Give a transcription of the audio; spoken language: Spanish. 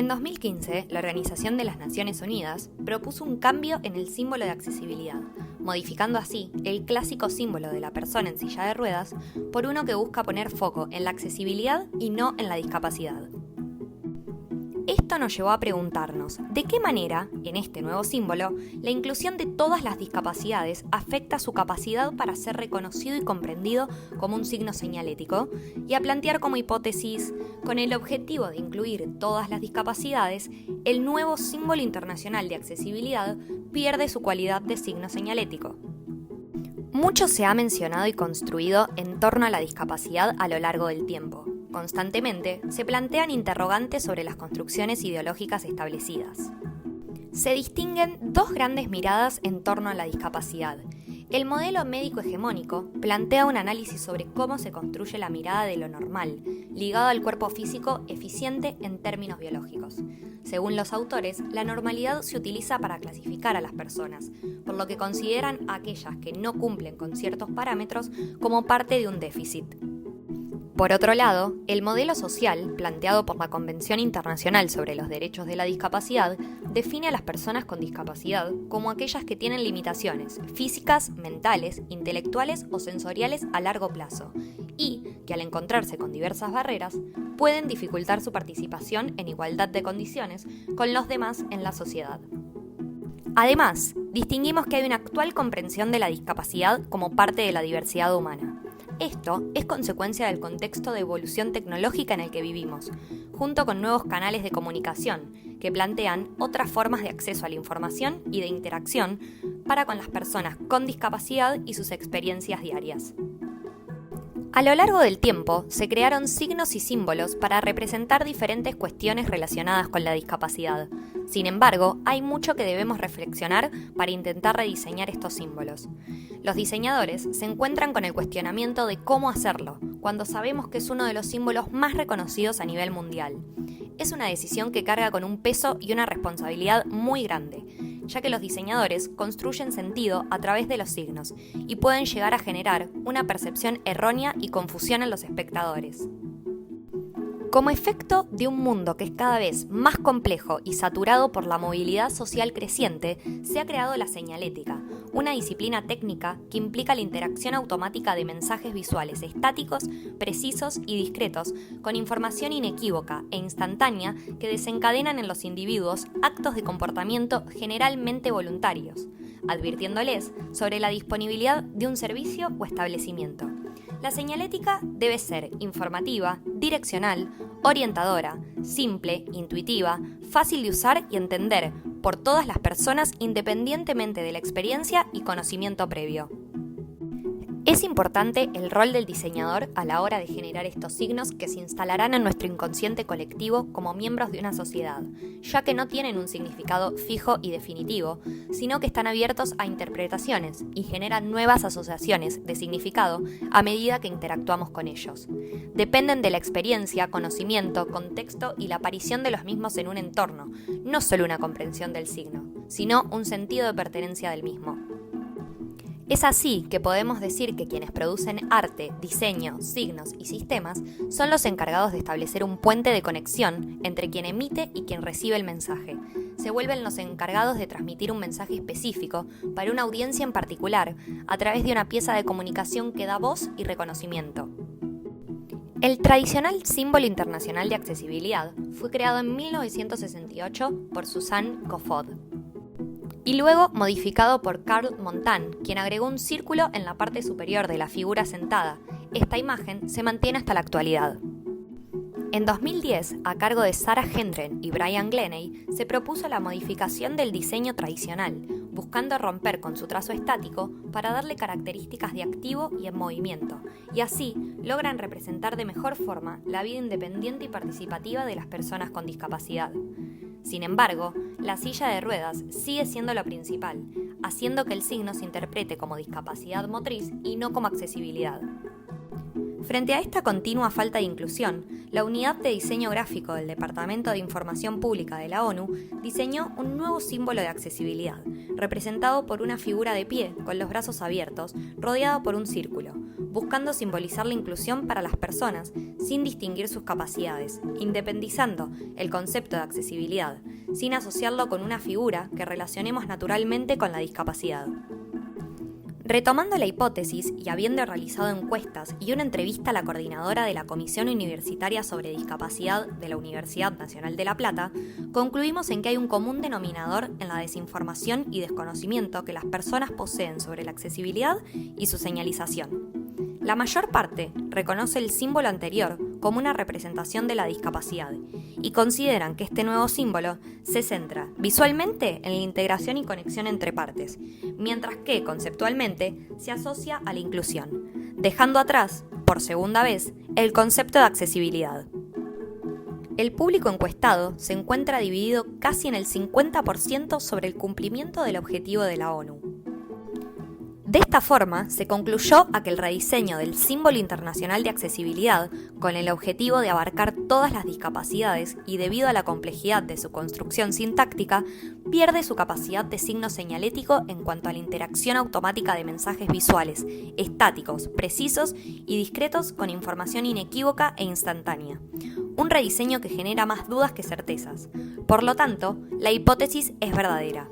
En 2015, la Organización de las Naciones Unidas propuso un cambio en el símbolo de accesibilidad, modificando así el clásico símbolo de la persona en silla de ruedas por uno que busca poner foco en la accesibilidad y no en la discapacidad. Esto nos llevó a preguntarnos de qué manera, en este nuevo símbolo, la inclusión de todas las discapacidades afecta su capacidad para ser reconocido y comprendido como un signo señalético, y a plantear como hipótesis, con el objetivo de incluir todas las discapacidades, el nuevo símbolo internacional de accesibilidad pierde su cualidad de signo señalético. Mucho se ha mencionado y construido en torno a la discapacidad a lo largo del tiempo. Constantemente se plantean interrogantes sobre las construcciones ideológicas establecidas. Se distinguen dos grandes miradas en torno a la discapacidad. El modelo médico hegemónico plantea un análisis sobre cómo se construye la mirada de lo normal, ligado al cuerpo físico eficiente en términos biológicos. Según los autores, la normalidad se utiliza para clasificar a las personas, por lo que consideran a aquellas que no cumplen con ciertos parámetros como parte de un déficit. Por otro lado, el modelo social, planteado por la Convención Internacional sobre los Derechos de la Discapacidad, define a las personas con discapacidad como aquellas que tienen limitaciones físicas, mentales, intelectuales o sensoriales a largo plazo, y que al encontrarse con diversas barreras, pueden dificultar su participación en igualdad de condiciones con los demás en la sociedad. Además, distinguimos que hay una actual comprensión de la discapacidad como parte de la diversidad humana. Esto es consecuencia del contexto de evolución tecnológica en el que vivimos, junto con nuevos canales de comunicación que plantean otras formas de acceso a la información y de interacción para con las personas con discapacidad y sus experiencias diarias. A lo largo del tiempo, se crearon signos y símbolos para representar diferentes cuestiones relacionadas con la discapacidad. Sin embargo, hay mucho que debemos reflexionar para intentar rediseñar estos símbolos. Los diseñadores se encuentran con el cuestionamiento de cómo hacerlo, cuando sabemos que es uno de los símbolos más reconocidos a nivel mundial. Es una decisión que carga con un peso y una responsabilidad muy grande, ya que los diseñadores construyen sentido a través de los signos y pueden llegar a generar una percepción errónea y confusión en los espectadores. Como efecto de un mundo que es cada vez más complejo y saturado por la movilidad social creciente, se ha creado la señalética, una disciplina técnica que implica la interacción automática de mensajes visuales estáticos, precisos y discretos, con información inequívoca e instantánea que desencadenan en los individuos actos de comportamiento generalmente voluntarios, advirtiéndoles sobre la disponibilidad de un servicio o establecimiento. La señalética debe ser informativa, direccional, orientadora, simple, intuitiva, fácil de usar y entender por todas las personas independientemente de la experiencia y conocimiento previo. Es importante el rol del diseñador a la hora de generar estos signos que se instalarán en nuestro inconsciente colectivo como miembros de una sociedad, ya que no tienen un significado fijo y definitivo, sino que están abiertos a interpretaciones y generan nuevas asociaciones de significado a medida que interactuamos con ellos. Dependen de la experiencia, conocimiento, contexto y la aparición de los mismos en un entorno, no solo una comprensión del signo, sino un sentido de pertenencia del mismo. Es así que podemos decir que quienes producen arte, diseño, signos y sistemas son los encargados de establecer un puente de conexión entre quien emite y quien recibe el mensaje. Se vuelven los encargados de transmitir un mensaje específico para una audiencia en particular a través de una pieza de comunicación que da voz y reconocimiento. El tradicional símbolo internacional de accesibilidad fue creado en 1968 por Suzanne Kofod y luego modificado por Carl Montan, quien agregó un círculo en la parte superior de la figura sentada. Esta imagen se mantiene hasta la actualidad. En 2010, a cargo de Sarah Hendren y Brian Gleney, se propuso la modificación del diseño tradicional, buscando romper con su trazo estático para darle características de activo y en movimiento, y así logran representar de mejor forma la vida independiente y participativa de las personas con discapacidad. Sin embargo, la silla de ruedas sigue siendo lo principal, haciendo que el signo se interprete como discapacidad motriz y no como accesibilidad. Frente a esta continua falta de inclusión, la Unidad de Diseño Gráfico del Departamento de Información Pública de la ONU diseñó un nuevo símbolo de accesibilidad, representado por una figura de pie con los brazos abiertos, rodeado por un círculo, buscando simbolizar la inclusión para las personas sin distinguir sus capacidades, independizando el concepto de accesibilidad, sin asociarlo con una figura que relacionemos naturalmente con la discapacidad. Retomando la hipótesis y habiendo realizado encuestas y una entrevista a la coordinadora de la Comisión Universitaria sobre Discapacidad de la Universidad Nacional de La Plata, concluimos en que hay un común denominador en la desinformación y desconocimiento que las personas poseen sobre la accesibilidad y su señalización. La mayor parte reconoce el símbolo anterior como una representación de la discapacidad y consideran que este nuevo símbolo se centra visualmente en la integración y conexión entre partes, mientras que conceptualmente se asocia a la inclusión, dejando atrás, por segunda vez, el concepto de accesibilidad. El público encuestado se encuentra dividido casi en el 50% sobre el cumplimiento del objetivo de la ONU. De esta forma, se concluyó a que el rediseño del símbolo internacional de accesibilidad, con el objetivo de abarcar todas las discapacidades y debido a la complejidad de su construcción sintáctica, pierde su capacidad de signo señalético en cuanto a la interacción automática de mensajes visuales, estáticos, precisos y discretos con información inequívoca e instantánea. Un rediseño que genera más dudas que certezas. Por lo tanto, la hipótesis es verdadera.